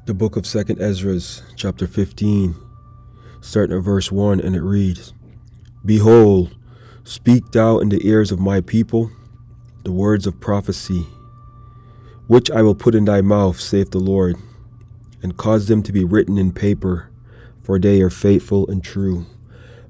The book of 2nd Ezra, chapter 15, starting at verse 1, and it reads, Behold, speak thou in the ears of my people the words of prophecy, which I will put in thy mouth, saith the Lord, and cause them to be written in paper, for they are faithful and true.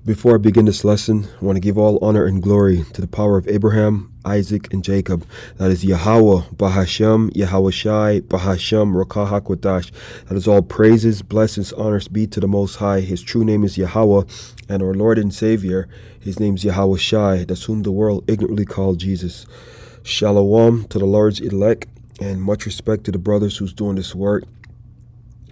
Before I begin this lesson, I want to give all honor and glory to the power of Abraham, Isaac, and Jacob. That is YAHAWAH, BAHASHAM, YAHAWASHI, BAHASHAM, RAWCHAA, QADASH. That is all praises, blessings, honors be to the Most High. His true name is YAHAWAH, and our Lord and Savior, His name is YAHAWASHI, that's whom the world ignorantly called Jesus. Shalom to the Lord's elect, and much respect to the brothers who's doing this work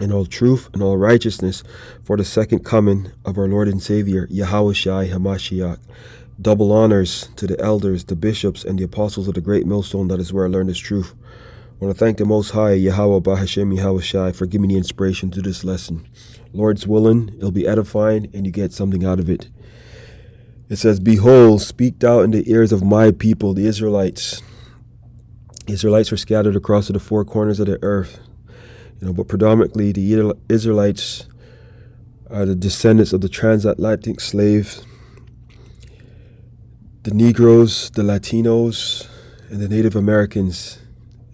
in all truth and all righteousness for the second coming of our Lord and Savior, YAHAWASHI HaMashiach. Double honors to the elders, the bishops, and the apostles of the great millstone. That is where I learned this truth. I want to thank the Most High, YAHAWAH, BAHASHAM, YAHAWASHI, for giving me the inspiration to this lesson. Lord's willing, it'll be edifying, and you get something out of it. It says, Behold, speak thou in the ears of my people, the Israelites. Israelites are scattered across the four corners of the earth. But predominantly the Israelites are the descendants of the transatlantic slaves, the Negroes, the Latinos, and the Native Americans,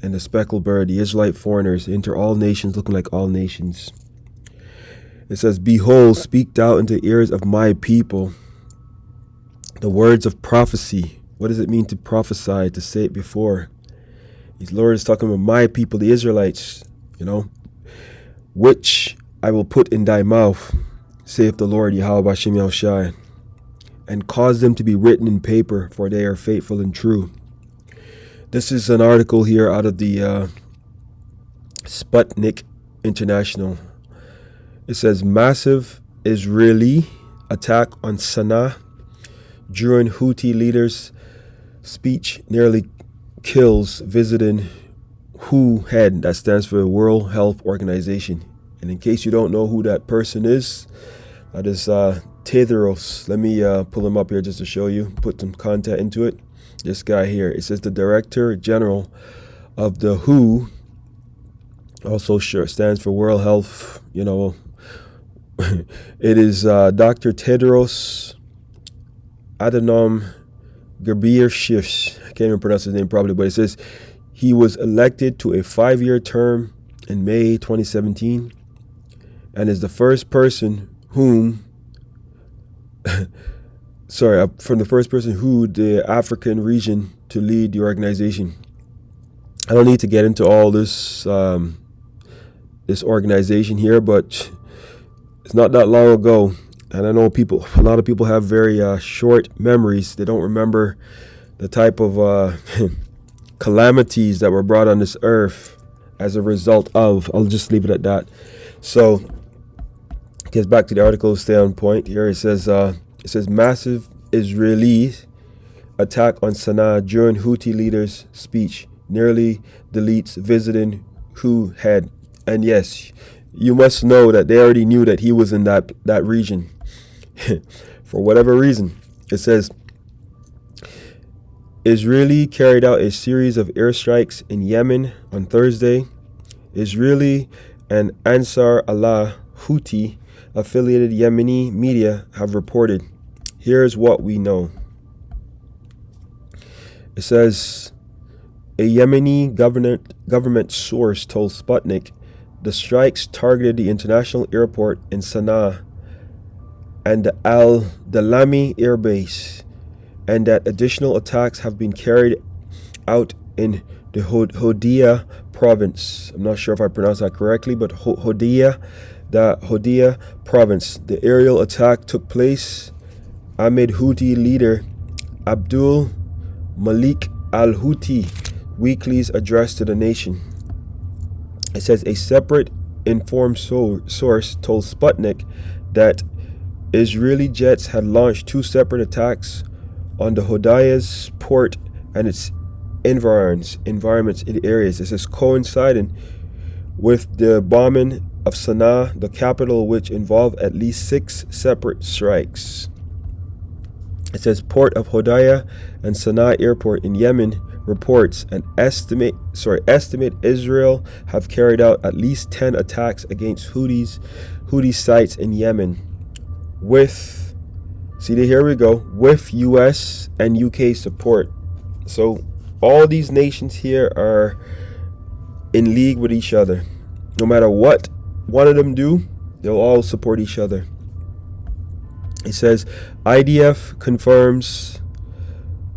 and the speckled bird, the Israelite foreigners, enter all nations looking like all nations. It says, Behold, speak thou in the ears of my people the words of prophecy. What does it mean to prophesy, to say it before? The Lord is talking about my people, the Israelites, which I will put in thy mouth, saith the Lord, YAHAWASHI, and cause them to be written in paper, for they are faithful and true. This is an article here out of the Sputnik International. It says, massive Israeli attack on Sana'a during Houthi leaders' speech nearly kills visiting WHO head, that stands for the World Health Organization. And in case you don't know who that person is, that is Tedros. Let me pull him up here just to show you, put some content into it. This guy here, it says the Director General of the WHO, also sure stands for World Health, it is Dr. Tedros Adhanom Ghebreyesus. I can't even pronounce his name properly, but it says he was elected to a 5-year term in May 2017 and is the first person whom from the first person who the African region to lead the organization. I don't need to get into all this this organization here, but it's not that long ago, and I know a lot of people have very short memories. They don't remember the type of calamities that were brought on this earth as a result of, I'll just leave it at that. So it gets back to the article, stay on point here. It says massive Israeli attack on Sana'a during Houthi leaders' speech nearly deletes visiting WHO head. And yes, you must know that they already knew that he was in that region for whatever reason. It says Israeli carried out a series of airstrikes in Yemen on Thursday. Israeli and Ansar Allah Houthi affiliated Yemeni media have reported. Here's what we know. It says a Yemeni government source told Sputnik the strikes targeted the international airport in Sana'a and the Al-Dalami Air Base, and that additional attacks have been carried out in the Hodeidah province. I'm not sure if I pronounced that correctly, but Hodeidah province. The aerial attack took place amid Houthi leader Abdul Malik al-Houthi weekly's address to the nation. It says a separate informed source told Sputnik that Israeli jets had launched 2 separate attacks on the Hodeidah's port and its environs in areas. This is coinciding with the bombing of Sana'a, the capital, which involved at least 6 separate strikes. It says port of Hodeidah and Sana'a airport in Yemen reports and estimate Israel have carried out at least 10 attacks against Houthi sites in Yemen with, here we go, with US and UK support. So all these nations here are in league with each other. No matter what one of them do, they'll all support each other. It says IDF confirms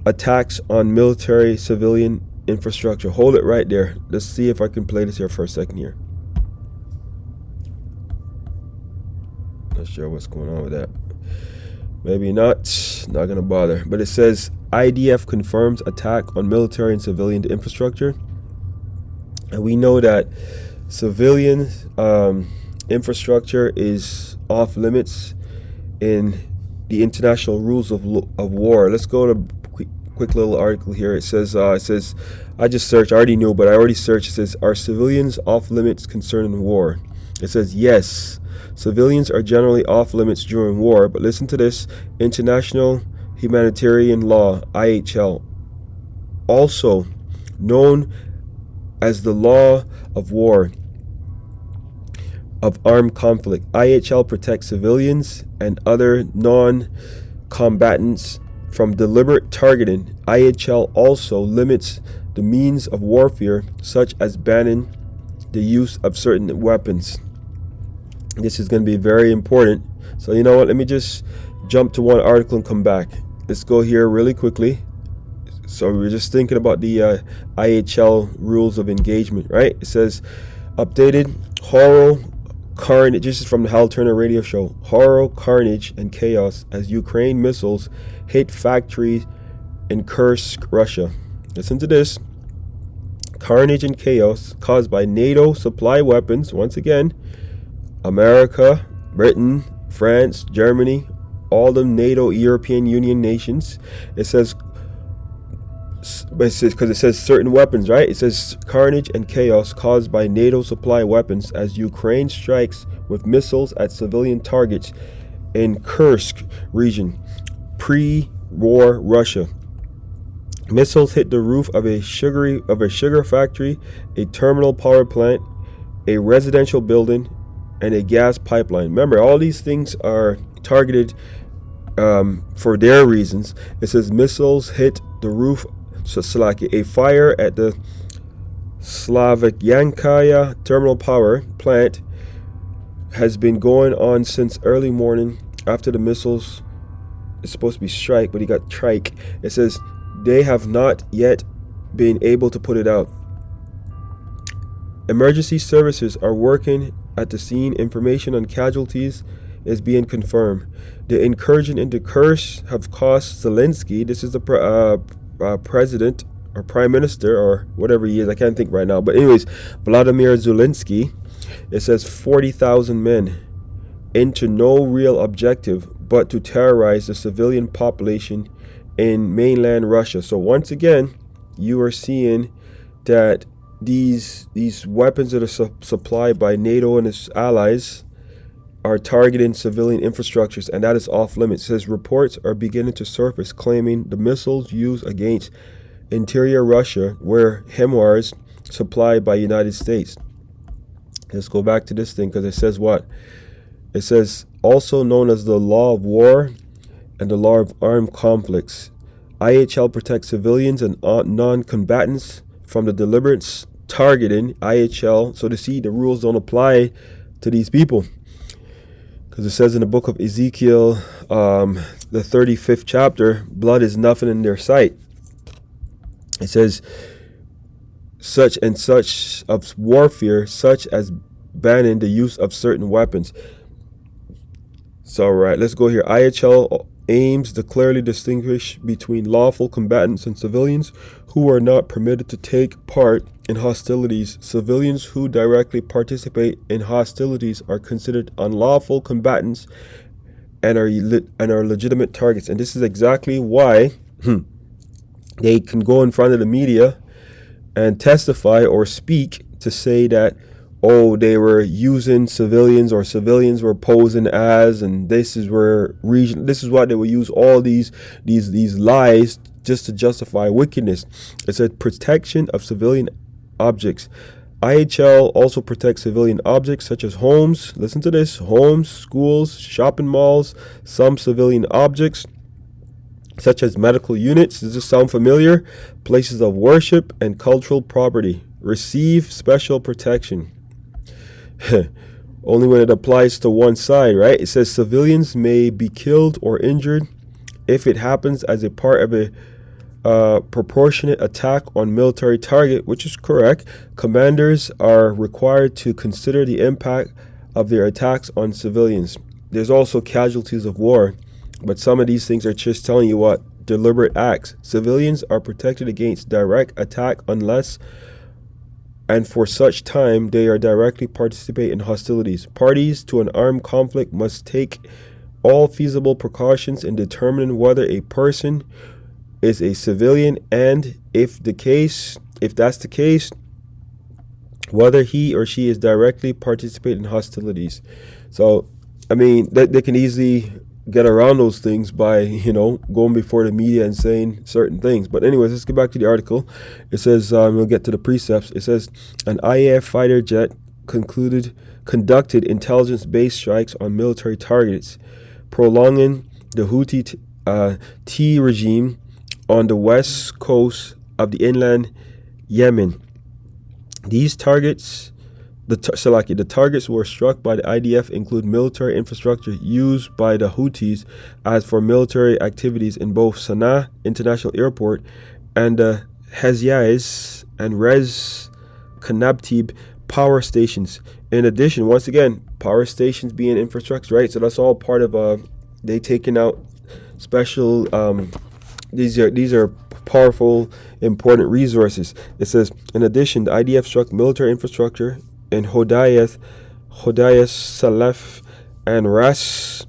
attacks on military civilian infrastructure. Hold it right there. Let's see if I can play this here for a second here. Not sure what's going on with that. Maybe not gonna bother. But it says IDF confirms attack on military and civilian infrastructure. And we know that civilian infrastructure is off limits in the international rules of war. Let's go to quick little article here. It says I just searched, I already knew, but I already searched. It says, are civilians off limits concerning war? It says yes, civilians are generally off limits during war, but listen to this: international humanitarian law, IHL, also known as the law of war of armed conflict. IHL protects civilians and other non-combatants from deliberate targeting. IHL also limits the means of warfare, such as banning the use of certain weapons. This is going to be very important. So you know what, let me just jump to one article and come back. Let's go here really quickly. So we're just thinking about the IHL rules of engagement, right? It says updated horror, carnage. This is from the Hal Turner radio show. Horror, carnage, and chaos as Ukraine missiles hit factories in Kursk, Russia. Listen to this. Carnage and chaos caused by NATO supply weapons. Once again, America, Britain, France, Germany, all the NATO European Union nations. It says, because it says certain weapons, right? It says carnage and chaos caused by NATO supply weapons as Ukraine strikes with missiles at civilian targets in Kursk region, pre-war Russia. Missiles hit the roof of a sugar factory, a terminal power plant, a residential building, and a gas pipeline. Remember, all these things are targeted for their reasons. It says missiles hit the roof. So a fire at the Slavyanskaya terminal power plant has been going on since early morning after the missiles. It's supposed to be strike, but he got trike. It says they have not yet been able to put it out. Emergency services are working at the scene. Information on casualties is being confirmed. The incursion into Kursk have cost Zelensky, this is the president or prime minister or whatever he is, I can't think right now, but anyways, Vladimir Zelensky, it says 40,000 men into no real objective but to terrorize the civilian population in mainland Russia. So once again, you are seeing that these weapons that are supplied by NATO and its allies are targeting civilian infrastructures, and that is off limits. It says reports are beginning to surface claiming the missiles used against interior Russia were HIMARS supplied by United States. Let's go back to this thing, because it says what? It says also known as the law of war and the law of armed conflicts. IHL protects civilians and non-combatants from the deliberate targeting. IHL, so to see the rules don't apply to these people. Because it says in the book of Ezekiel, the 35th chapter, blood is nothing in their sight. It says such and such of warfare, such as banning the use of certain weapons. So, right, let's go here. IHL aims to clearly distinguish between lawful combatants and civilians who are not permitted to take part in hostilities. Civilians who directly participate in hostilities are considered unlawful combatants and are legitimate targets. And this is exactly why they can go in front of the media and testify or speak to say that, oh, they were using civilians, or civilians were posing as, and this is what they will use all these lies just to justify wickedness. It said protection of civilian objects. IHL also protects civilian objects such as homes. Listen to this: homes, schools, shopping malls, some civilian objects such as medical units. Does this sound familiar? Places of worship and cultural property receive special protection. Only when it applies to one side, right? It says civilians may be killed or injured if it happens as a part of a proportionate attack on military target, which is correct. Commanders are required to consider the impact of their attacks on civilians. There's also casualties of war, but some of these things are just telling you what deliberate acts. Civilians are protected against direct attack unless and for such time they are directly participate in hostilities. Parties to an armed conflict must take all feasible precautions in determining whether a person is a civilian, and if that's the case, whether he or she is directly participating in hostilities. So, I mean, they can easily get around those things by, going before the media and saying certain things. But anyways, let's get back to the article. It says, we'll get to the precepts. It says, an IAF fighter jet conducted intelligence-based strikes on military targets, prolonging the Houthi T regime on the west coast of the inland Yemen. These targets, the targets were struck by the IDF include military infrastructure used by the Houthis as for military activities in both Sana'a International Airport and the Hejaz and Res Kanabtib power stations. In addition, once again, power stations being infrastructure, right? So that's all part of they taking out special these are powerful, important resources. It says, in addition, the IDF struck military infrastructure in Hodayas, Salef, and Ras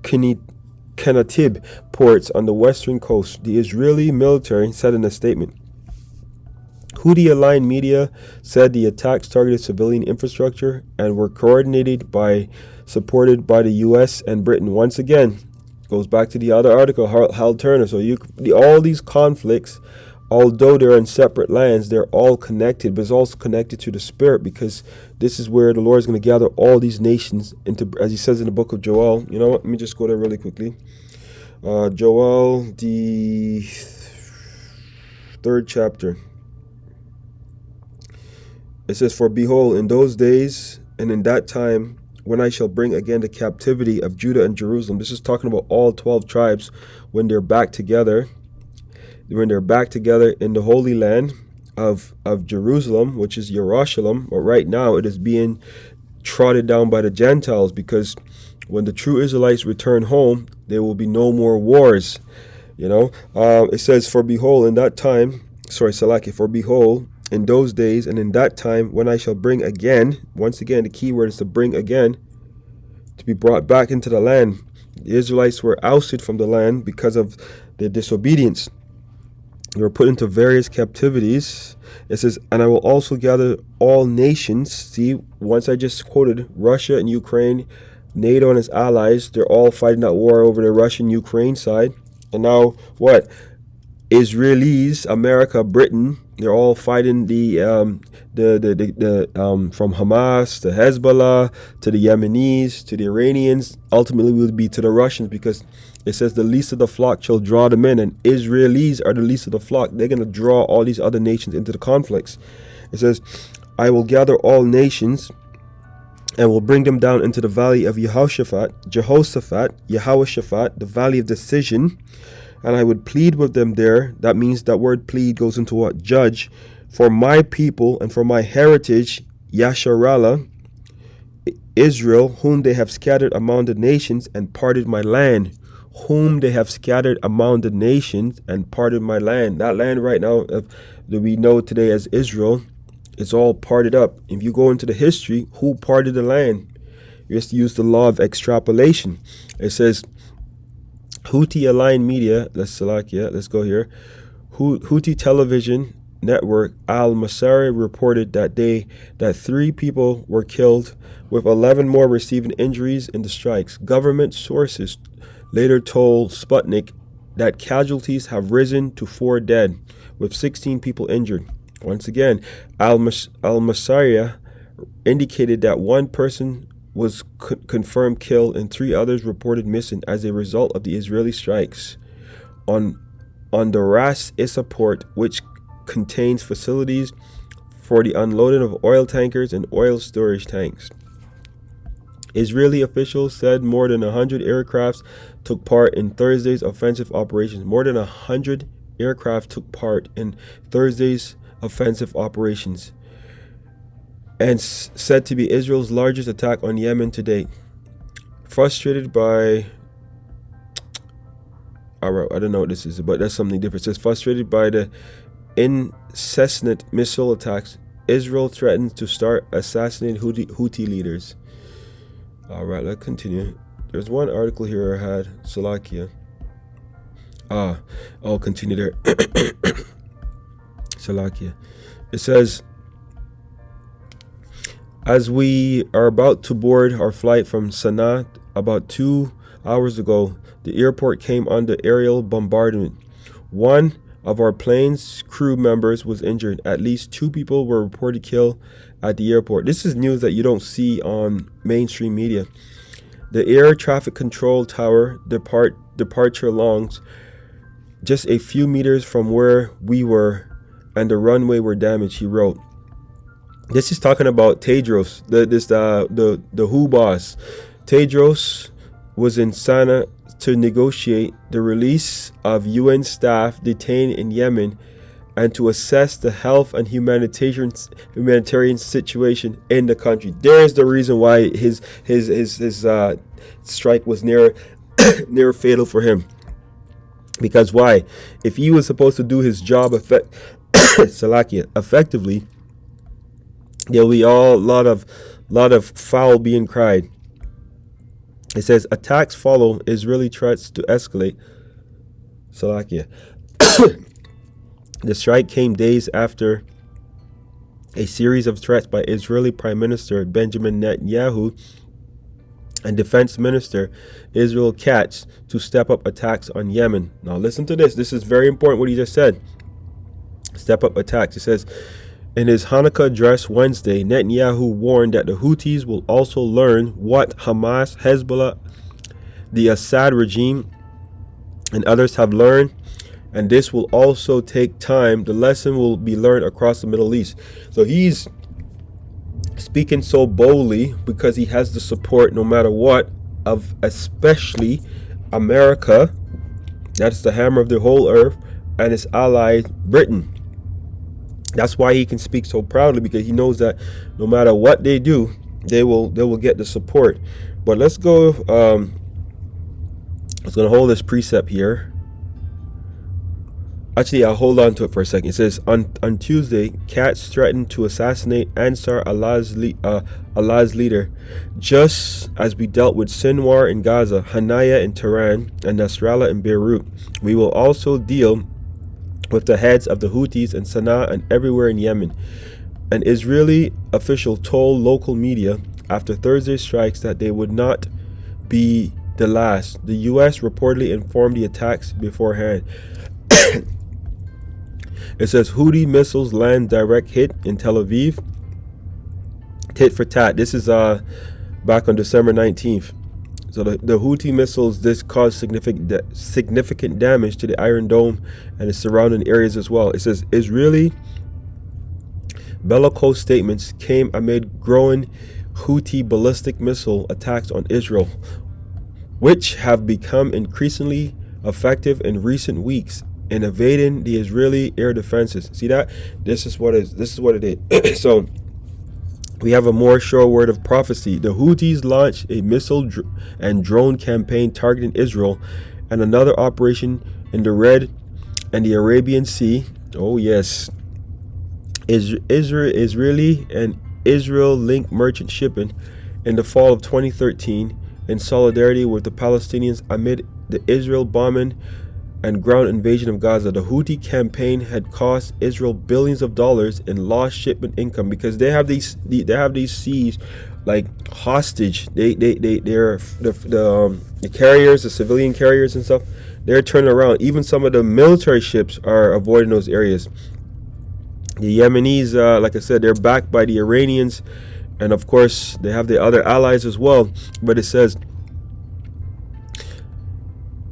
Kanatib ports on the western coast. The Israeli military said in a statement. Houthi-aligned media said the attacks targeted civilian infrastructure and were supported by the U.S. and Britain. Once again, goes back to the other article, Hal Turner. So all these conflicts, although they're in separate lands, they're all connected, but it's also connected to the spirit, because this is where the Lord is going to gather all these nations into, as he says in the book of Joel. You know what? Let me just go there really quickly. Joel, the 3rd chapter. It says, for behold, in those days and in that time, when I shall bring again the captivity of Judah and Jerusalem. This is talking about all 12 tribes when they're back together. When they're back together in the Holy Land of Jerusalem, which is Yerushalayim. But right now it is being trodden down by the Gentiles, because when the true Israelites return home, there will be no more wars. It says, for behold, in that time, for behold, in those days and in that time, when I shall bring again, once again, the key word is to bring again, to be brought back into the land. The Israelites were ousted from the land because of their disobedience. They were put into various captivities. It says, and I will also gather all nations. See, once I just quoted Russia and Ukraine, NATO and its allies, they're all fighting that war over the Russian-Ukraine side. And now what? Israelis, America, Britain, they're all fighting the from Hamas to Hezbollah to the Yemenis to the Iranians. Ultimately, will be to the Russians, because it says the least of the flock shall draw them in, and Israelis are the least of the flock. They're going to draw all these other nations into the conflicts. It says, I will gather all nations and will bring them down into the valley of Jehoshaphat, the valley of decision. And I would plead with them there. That means that word plead goes into what? Judge. For my people and for my heritage, Yasharallah, Israel, whom they have scattered among the nations and parted my land. Whom they have scattered among the nations and parted my land. That land right now that we know today as Israel, it's all parted up. If you go into the history, who parted the land? You have to use the law of extrapolation. It says, Houthi-aligned media, let's go here. Houthi television network Al-Masari reported that 3 people were killed, with 11 more receiving injuries in the strikes. Government sources later told Sputnik that casualties have risen to 4 dead, with 16 people injured. Once again, Al-Masiriyah indicated that 1 person was confirmed killed and 3 others reported missing as a result of the Israeli strikes on the Ras Issa port, which contains facilities for the unloading of oil tankers and oil storage tanks. Israeli officials said more than 100 aircrafts took part in Thursday's offensive operations. More than 100 aircraft took part in Thursday's offensive operations, and said to be Israel's largest attack on Yemen to date. Frustrated by, I don't know what this is, but that's something different. It says, frustrated by the incessant missile attacks, Israel threatens to start assassinating Houthi leaders. All right, let's continue. There's one article here I had, Salakia. I'll continue there. Salakia. It says, as we are about to board our flight from Sana'a about 2 hours ago, the airport came under aerial bombardment. One of our plane's crew members was injured. At least 2 people were reported killed at the airport. This is news that you don't see on mainstream media. The air traffic control tower departure lounge just a few meters from where we were, and the runway were damaged, he wrote. This is talking about Tedros, the WHO boss. Tedros was in Sana'a to negotiate the release of UN staff detained in Yemen and to assess the health and humanitarian situation in the country. There's the reason why his strike was near fatal for him. Because why? If he was supposed to do his job effectively, there'll be a lot of foul being cried. It says attacks follow Israeli threats to escalate. Salakia. The strike came days after a series of threats by Israeli Prime Minister Benjamin Netanyahu and Defense Minister Israel Katz to step up attacks on Yemen. Now listen to this. This is very important what he just said. Step up attacks. It says, in his Hanukkah address Wednesday, Netanyahu warned that the Houthis will also learn what Hamas, Hezbollah, the Assad regime, and others have learned, and this will also take time. The lesson will be learned across the Middle East. So he's speaking so boldly because he has the support, no matter what, of especially America, that's the hammer of the whole earth, and its ally Britain. That's why he can speak so proudly, because he knows that no matter what they do, they will get the support. But let's go. I was going to hold this precept here. Actually, I'll hold on to it for a second. It says, on Tuesday, Katz threatened to assassinate Ansar Allah's leader, just as we dealt with Sinwar in Gaza, Hanaya in Tehran, and Nasrallah in Beirut. We will also deal with the heads of the Houthis in Sana'a and everywhere in Yemen. An Israeli official told local media after Thursday's strikes that they would not be the last. The U.S. reportedly informed the attacks beforehand. It says Houthi missiles land direct hit in Tel Aviv. Tit for tat. This is back on December 19th. So the Houthi missiles, this caused significant damage to the Iron Dome and its surrounding areas as well. It says Israeli bellicose statements came amid growing Houthi ballistic missile attacks on Israel, which have become increasingly effective in recent weeks in evading the Israeli air defenses. See that? This is what it is. So we have a more sure word of prophecy. The Houthis launched a missile and drone campaign targeting Israel, and another operation in the Red and the Arabian Sea. Oh yes, Israeli and Israel-linked merchant shipping in the fall of 2013 in solidarity with the Palestinians amid the Israel bombing and ground invasion of Gaza. The Houthi campaign had cost Israel billions of dollars in lost shipment income, because they have these seas, like hostage. They're the carriers, the civilian carriers and stuff. They're turning around. Even some of the military ships are avoiding those areas. The Yemenis, like I said, they're backed by the Iranians, and of course they have the other allies as well. But it says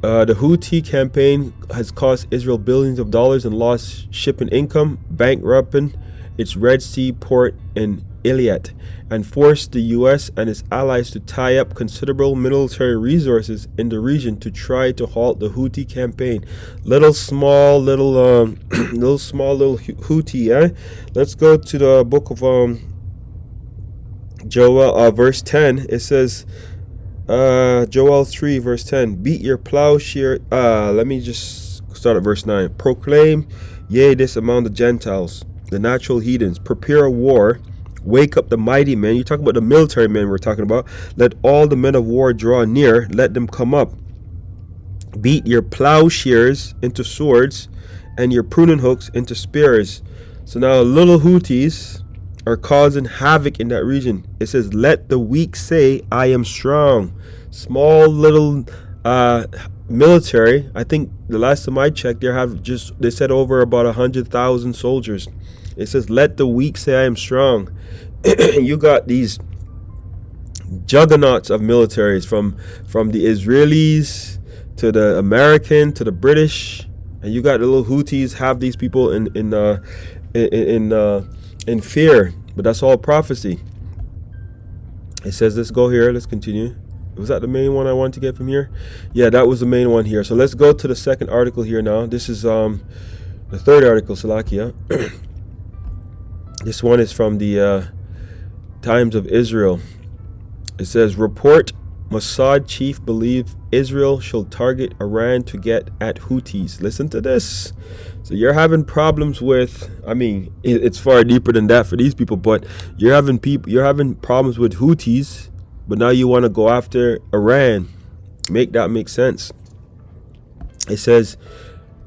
the Houthi campaign has cost Israel billions of dollars in lost shipping income, bankrupting its Red Sea port in Eilat, and forced the U.S. and its allies to tie up considerable military resources in the region to try to halt the Houthi campaign. Little small Houthi, eh? Let's go to the book of Joel, verse 10. It says, Joel 3, verse 10. Beat your plowshare. Let me just start at verse 9. Proclaim, yea, this among the Gentiles, the natural heathens. Prepare a war. Wake up the mighty men. You talk about the military men we're talking about. Let all the men of war draw near. Let them come up. Beat your plowshares into swords and your pruning hooks into spears. So now little Houthis are causing havoc in that region. It says, let the weak say, I am strong. Small little military. I think the last time I checked, they said over about 100,000 soldiers. It says, let the weak say, I am strong. You got these juggernauts of militaries from the Israelis to the American to the British, and you got the little Houthis have these people in fear. But that's all prophecy. It says, let's go here. Let's continue. Was that the main one I wanted to get from here? Yeah, that was the main one here. So let's go to the second article here now. This is the third article, Salakia. This one is from the Times of Israel. It says, report, Mossad chief believe Israel shall target Iran to get at Houthis. Listen to this. So you're having problems with, I mean, it's far deeper than that for these people, but you're having problems with Houthis, but now you want to go after Iran. Make that make sense. It says,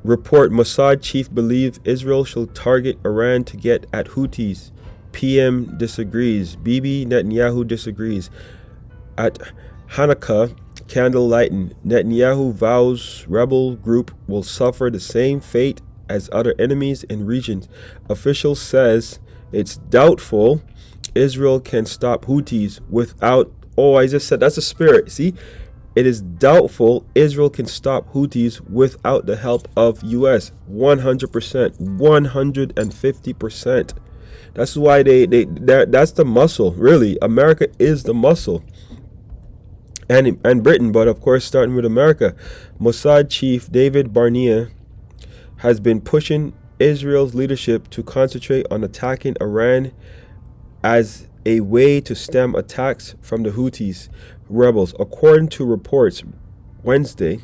report, Mossad chief believe Israel shall target Iran to get at Houthis. PM disagrees. Bibi Netanyahu disagrees. At Hanukkah candle lighting, Netanyahu vows rebel group will suffer the same fate as other enemies in regions. Official says it's doubtful Israel can stop Houthis without. Oh, I just said that's a spirit. See, it is doubtful Israel can stop Houthis without the help of U.S. 100%, 150%. That's why that's the muscle. Really, America is the muscle. And Britain, but of course starting with America. Mossad chief David Barnea has been pushing Israel's leadership to concentrate on attacking Iran as a way to stem attacks from the Houthis rebels. According to reports Wednesday,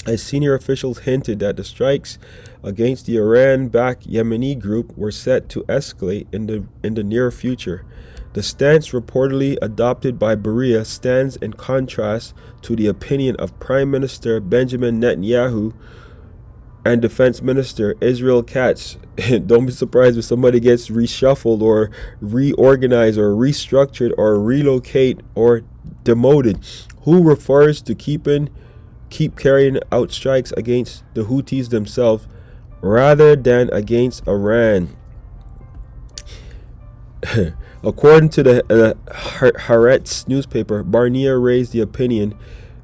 as senior officials hinted that the strikes against the Iran-backed Yemeni group were set to escalate in the near future. The stance reportedly adopted by Berea stands in contrast to the opinion of Prime Minister Benjamin Netanyahu and Defense Minister Israel Katz. Don't be surprised if somebody gets reshuffled or reorganized or restructured or relocate or demoted. Who refers to keep carrying out strikes against the Houthis themselves rather than against Iran. According to the Haaretz newspaper, Barnea raised the opinion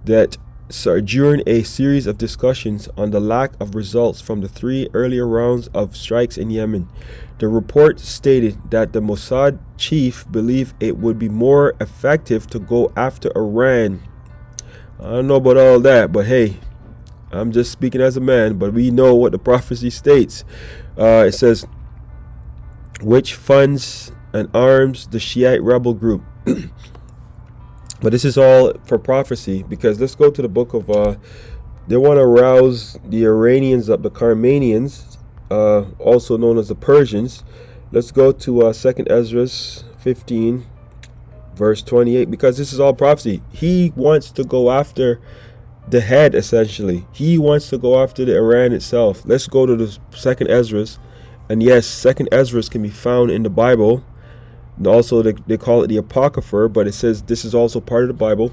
that during a series of discussions on the lack of results from the 3 earlier rounds of strikes in Yemen, the report stated that the Mossad chief believed it would be more effective to go after Iran. I don't know about all that, but hey, I'm just speaking as a man, but we know what the prophecy states. It says, which funds and arms the Shiite rebel group. But this is all for prophecy, because let's go to the book of they want to rouse the Iranians up, the Carmanians, also known as the Persians. Let's go to 2nd Ezra 15 verse 28, because this is all prophecy. He wants to go after the head, essentially. He wants to go after the Iran itself. Let's go to the 2nd Ezra. And yes, 2nd Ezra can be found in the Bible. And also they call it the Apocrypha, but it says this is also part of the Bible.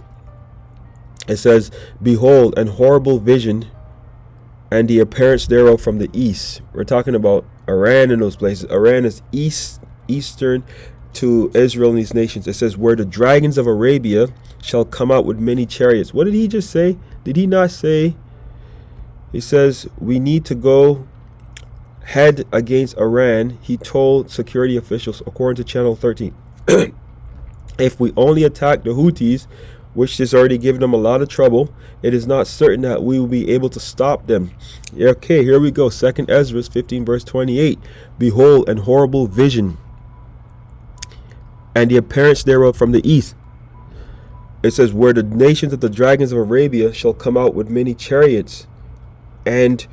It says, behold, an horrible vision, and the appearance thereof from the east. We're talking about Iran and those places. Iran is eastern to Israel and these nations. It says, where the dragons of Arabia shall come out with many chariots. What did he just say? Did he not say? He says, we need to go head against Iran. He told security officials, according to Channel 13. If we only attack the Houthis, which has already given them a lot of trouble, it is not certain that we will be able to stop them. Okay, here we go. 2nd Ezra 15 verse 28. Behold, an horrible vision, and the appearance thereof from the east. It says, where the nations of the dragons of Arabia shall come out with many chariots, and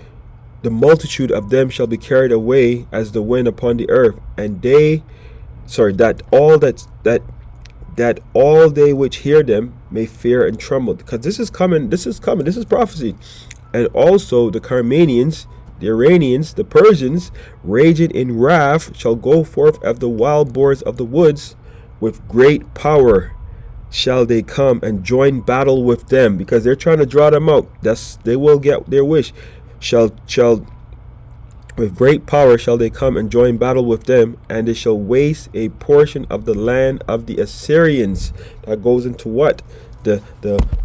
the multitude of them shall be carried away as the wind upon the earth, and that all they which hear them may fear and tremble. Because this is prophecy. And also the Carmanians, the Iranians, the Persians, raging in wrath, shall go forth of the wild boars of the woods, with great power shall they come and join battle with them, because they're trying to draw them out. They will get their wish. With great power shall they come and join battle with them, and they shall waste a portion of the land of the Assyrians. That goes into what? The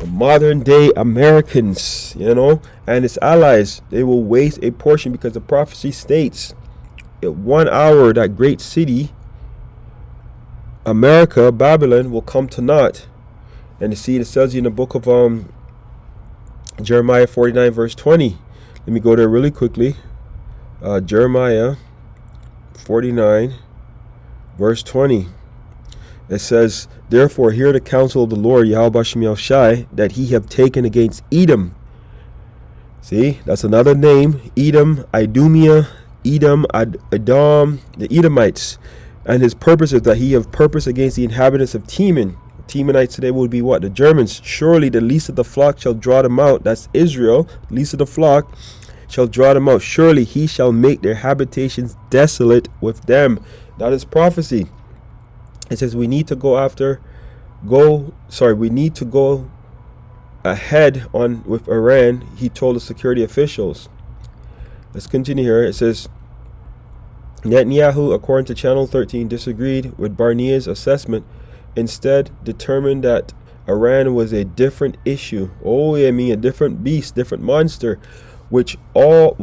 modern day Americans, and its allies. They will waste a portion, because the prophecy states, at 1 hour that great city, America, Babylon, will come to naught. And you see, it says in the book of Jeremiah 49 verse 20. Let me go there really quickly. Jeremiah 49 verse 20. It says, therefore hear the counsel of the Lord YAHAWASHI, that he have taken against Edom. See, that's another name. Edom, Idumea, Edom, Edom, the Edomites. And his purpose is that he have purpose against the inhabitants of Teman. Temanites today would be what? The Germans. Surely the least of the flock shall draw them out. That's Israel. Least of the flock shall draw them out. Surely he shall make their habitations desolate with them. That is prophecy. It says we need to go ahead with Iran, he told the security officials. Let's continue here. It says, Netanyahu, according to Channel 13, disagreed with Barnia's assessment, instead determined that Iran was a different issue. A different beast, different monster, which will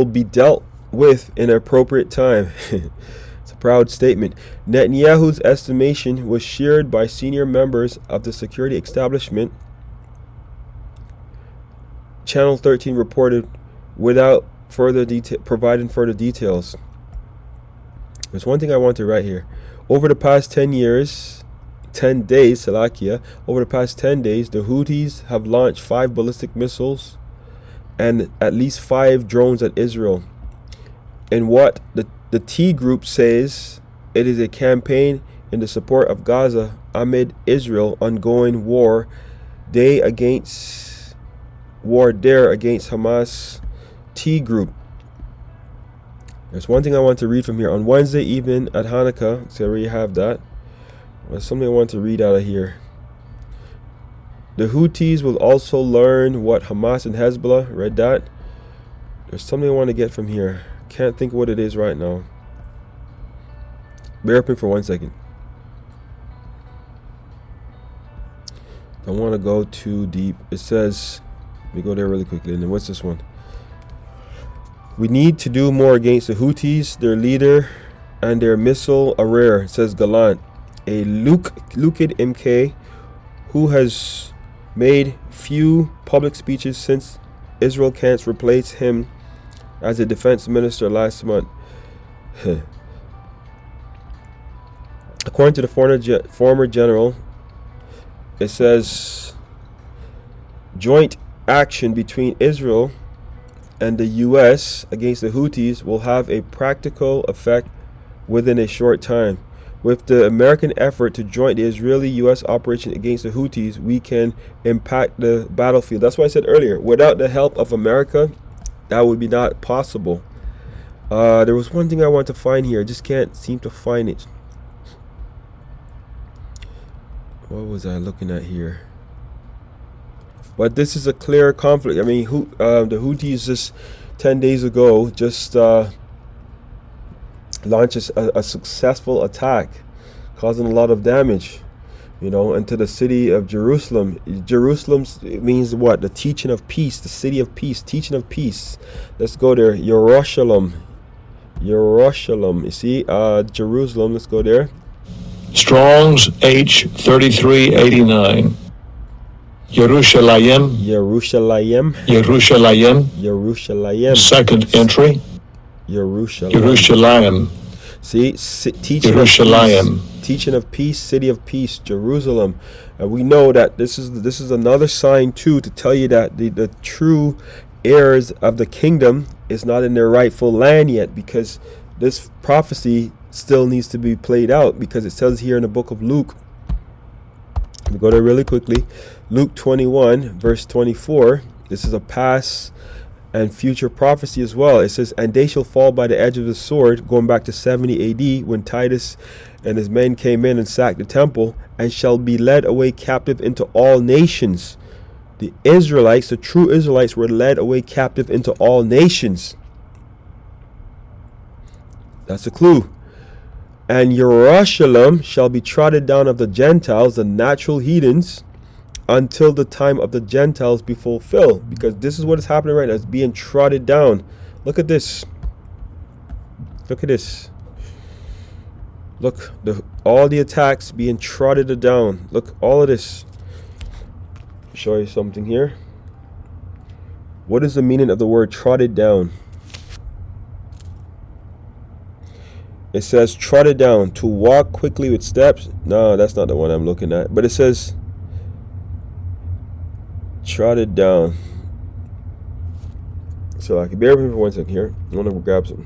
be dealt with in an appropriate time. It's a proud statement. Netanyahu's estimation was shared by senior members of the security establishment. Channel 13 reported without providing further details. There's one thing I want to write here. Over the past 10 days, over the past 10 days, the Houthis have launched 5 ballistic missiles and at least 5 drones at Israel. And what the T group says, it is a campaign in the support of Gaza amid Israel ongoing war there against Hamas T group. There's one thing I want to read from here. On Wednesday evening at Hanukkah, so I already have that. There's something I want to read out of here. The Houthis will also learn what Hamas and Hezbollah, read that. There's something I want to get from here. Can't think of what it is right now. Bear with me for 1 second. Don't want to go too deep. It says, let me go there really quickly. And then what's this one? We need to do more against the Houthis, their leader, and their missile array, says Gallant, a Lukid MK who has made few public speeches since Israel can't replace him as a defense minister last month. According to the former general, it says joint action between Israel and the U.S. against the Houthis will have a practical effect within a short time. With the American effort to join the Israeli-U.S. operation against the Houthis, we can impact the battlefield. That's why I said earlier, without the help of America, that would be not possible. There was one thing I want to find here. I just can't seem to find it. What was I looking at here? But this is a clear conflict. I mean, the Houthis just 10 days ago just launched a successful attack, causing a lot of damage, you know, into the city of Jerusalem. Jerusalem means what? The teaching of peace, the city of peace, teaching of peace. Let's go there. Yerushalayim. You see, Jerusalem. Let's go there. Strong's H3389. Yerushalayim. Second entry. Yerushalayim. See, teaching of peace, city of peace, Jerusalem. And we know that this is another sign too, to tell you that the true heirs of the kingdom is not in their rightful land yet, because this prophecy still needs to be played out, because it says here in the book of Luke, we go there really quickly, Luke 21 verse 24. This is a past and future prophecy as well. It says, and they shall fall by the edge of the sword, going back to 70 AD, when Titus and his men came in and sacked the temple, and shall be led away captive into all nations. The Israelites, the true Israelites, were led away captive into all nations. That's the clue. And Jerusalem shall be trodden down of the Gentiles, the natural heathens, until the time of the Gentiles be fulfilled. Because this is what is happening right now. It's being trodden down. Look at this. Look at this. Look, all the attacks being trodden down. Look, all of this. Show you something here. What is the meaning of the word trodden down? It says trodden down, to walk quickly with steps. No, that's not the one I'm looking at. But it says trodden down. So I can bear with me for 1 second here. I want to grab some.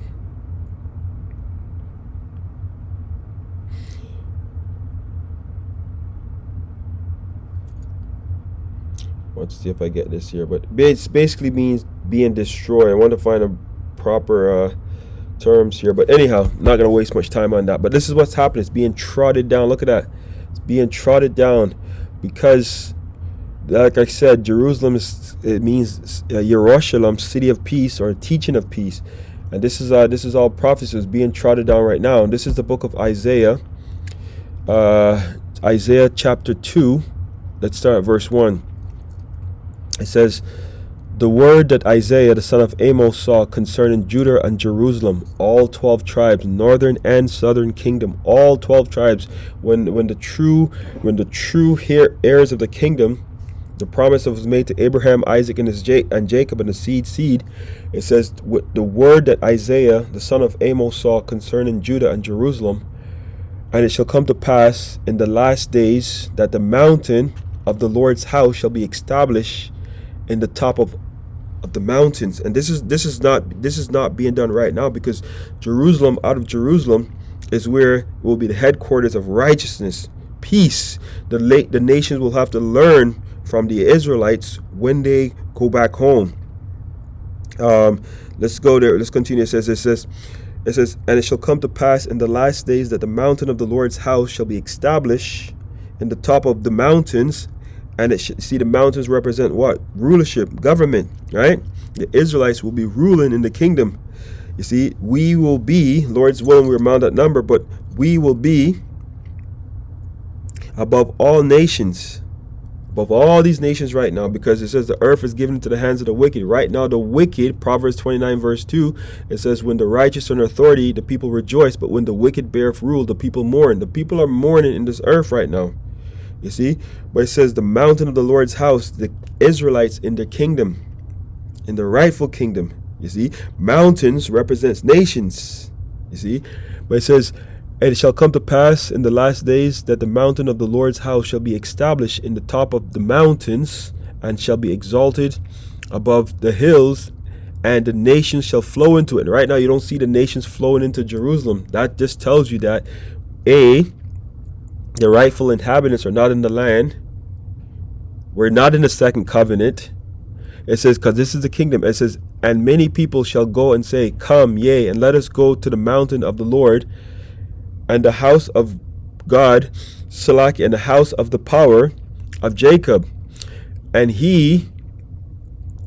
Let's see if I get this here. But it basically means being destroyed. I want to find a proper terms here. But anyhow, I'm not going to waste much time on that. But this is what's happening. It's being trodden down. Look at that. It's being trodden down because, like I said, Jerusalem it means Yerushalayim, city of peace, or teaching of peace. And this is all prophecies being trodden down right now. And this is the book of Isaiah. Isaiah chapter 2. Let's start at verse 1. It says, the word that Isaiah the son of Amos saw concerning Judah and Jerusalem, all 12 tribes, northern and southern kingdom, all 12 tribes, when the true heirs of the kingdom, the promise that was made to Abraham, Isaac, and Jacob and the seed. It says the word that Isaiah the son of Amos saw concerning Judah and Jerusalem, and it shall come to pass in the last days that the mountain of the Lord's house shall be established in the top of the mountains. And this is not being done right now, because Jerusalem, out of Jerusalem, is where will be the headquarters of righteousness, peace. The nations will have to learn from the Israelites when they go back home. Let's go there. Let's continue. It says, and it shall come to pass in the last days that the mountain of the Lord's house shall be established in the top of the mountains. And see, the mountains represent what? Rulership, government, right? The Israelites will be ruling in the kingdom. You see, we will be, Lord's willing, we're among that number, but we will be above all nations, above all these nations right now, because it says the earth is given into the hands of the wicked. Right now, the wicked, Proverbs 29 verse 2, it says, when the righteous are in authority, the people rejoice, but when the wicked beareth rule, the people mourn. The people are mourning in this earth right now. You see, but it says the mountain of the Lord's house, the Israelites in their kingdom, in the rightful kingdom. You see, mountains represents nations. You see, but it says, and it shall come to pass in the last days that the mountain of the Lord's house shall be established in the top of the mountains, and shall be exalted above the hills, and the nations shall flow into it. And right now, you don't see the nations flowing into Jerusalem. That just tells you that the rightful inhabitants are not in the land. We're not in the second covenant. It says, because this is the kingdom. It says, And many people shall go and say, Come, yea, and let us go to the mountain of the Lord, and the house of God, Salaki, and the house of the power of Jacob. And he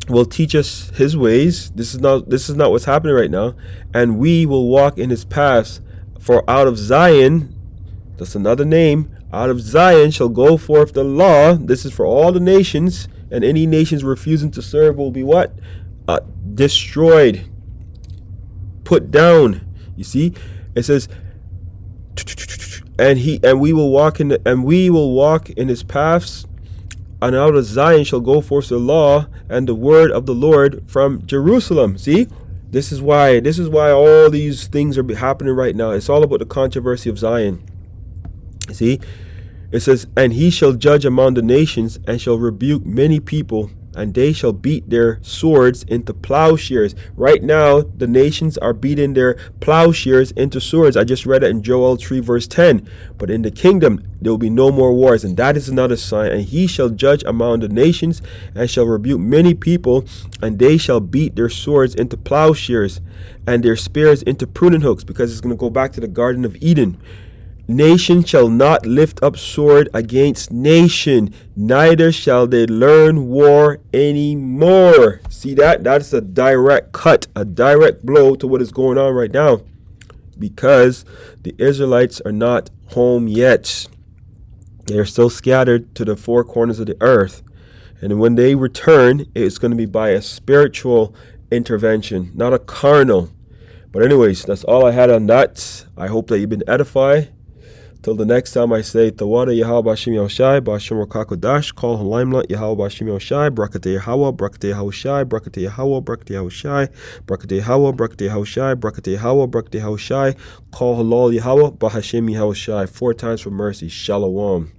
will teach us his ways. This is not what's happening right now. And we will walk in his paths. For out of Zion, that's another name, out of Zion shall go forth the law. This is for all the nations, and any nations refusing to serve will be what? Destroyed, put down. You see, it says, and we will walk in his paths, and out of Zion shall go forth the law and the word of the Lord from Jerusalem. See, this is why all these things are happening right now. It's all about the controversy of Zion. See, it says, and he shall judge among the nations, and shall rebuke many people, and they shall beat their swords into plowshares. Right now, the nations are beating their plowshares into swords. I just read it in Joel 3 verse 10. But in the kingdom, there will be no more wars, and that is another sign. And he shall judge among the nations, and shall rebuke many people, and they shall beat their swords into plowshares, and their spears into pruning hooks, because it's going to go back to the Garden of Eden. Nation shall not lift up sword against nation, neither shall they learn war anymore. See that? That's a direct cut, a direct blow to what is going on right now, because the Israelites are not home yet. They are still scattered to the four corners of the earth. And when they return, it's going to be by a spiritual intervention, not a carnal. But anyways, that's all I had on that. I hope that you've been edified. Till the next time I say, Tawada YAHAWASHI YAHAWASHI, BAHASHAM RAWCHAA QADASH, Call Halaimla, YAHAWASHI YAHAWASHI, Brakate YAHAWAH, Brakate YAHAWASHI, Brakate YAHAWAH, Brakate YAHAWASHI, Brakate YAHAWAH, Brakate YAHAWASHI, Brakate YAHAWAH, Brakate YAHAWASHI, Call Halal YAHAWAH, BAHASHAM YAHAWASHI, 4 times for mercy. Shalom.